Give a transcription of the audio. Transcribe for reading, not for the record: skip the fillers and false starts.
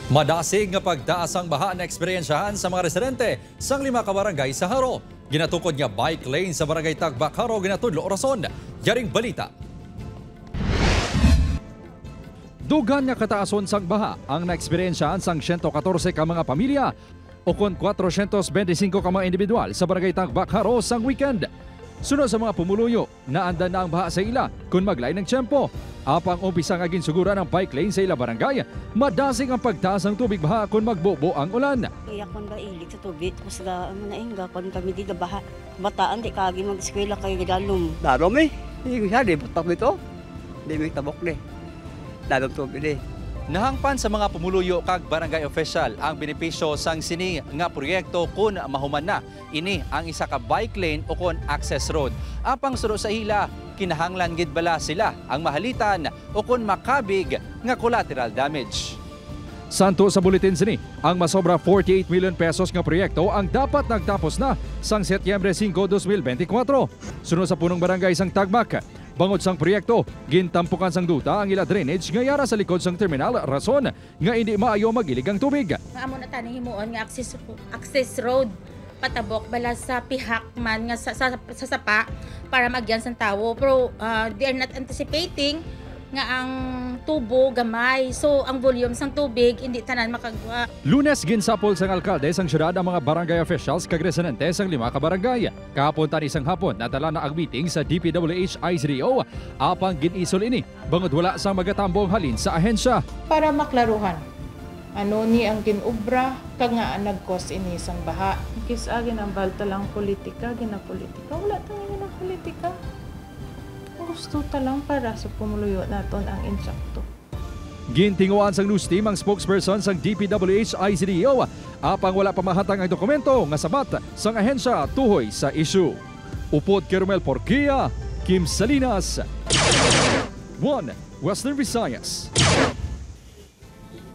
Madasig nga pagdaas ang baha na eksperyensyahan sa mga residente sang 5 ka barangay sa Haro. Ginatukod nga bike lane sa barangay Tagbak, Haro, ginatudlo orason. Yaring balita. Dugan nga kataason sang baha ang naeksperiensyahan sang 114 ka mga pamilya o kon 425 ka mga individual sa barangay Tagbak, Haro sang weekend. Sunod sa mga pumuluyo, naandan na ang baha sa ila kung maglay ng tiyempo. Apang umpisa nga ginsugura ng bike lane sa ila barangay, madasig ang pagtaas ng tubig baha kung magbubo ang ulan. Kaya kung ba ilig sa tubig, tapos naingga kung kami di baha. Bataan di kagi mag-eskwela kayo gadalom. Darom hindi siya, di batak dito. Di may tabok di. Darom tubig di. Nahangpan sa mga pumuluyo kag barangay official ang benepisyo sang sini nga proyekto kun mahuman na. Ini ang isa ka bike lane o kon access road. Apang suro sa ila, kinahanglan gid bala sila ang mahalitan o kon makabig nga collateral damage. Santo sa bulletin sini, ang masobra 48 million pesos nga proyekto ang dapat nagtapos na sang Setyembre 5, 2024. Sunod sa punong barangay sang Tagbak, bangod sang proyekto, gintampukan sang duta ang ila drainage nga yara sa likod sang terminal, rason nga hindi maayo magilig ang tubig. Amo na tani himuon nga access road patabok bala sa pihak man nga sa sapa para magyan sang tawo, pero they are not anticipating nga ang tubo gamay, so ang volume sang tubig hindi tanan makagwa. Lunes ginsapol sang alkalde sang syudad ang mga barangay officials kag residente sang 5 ka barangay. Kahapon tani isang hapon nadala na ang meeting sa DPWH ICDO apang ginisol ini bangod wala sang magatambong halin sa ahensya. Para maklaruhan ano ni ang ginubra kag nga nagkos ini sang baha. Kisagin ang balta lang politika, ginapolitika, wala tang ang politika. Gusto talang para sa pumuluyo naton ang insakto. Gintinguan sang news team ang spokesperson sang DPWH ICDO apang wala pamahatang ang dokumento nga sabat sang ahensya tuhoy sa issue. Upod Kermel Porquia, Kim Salinas, 1 Western Visayas.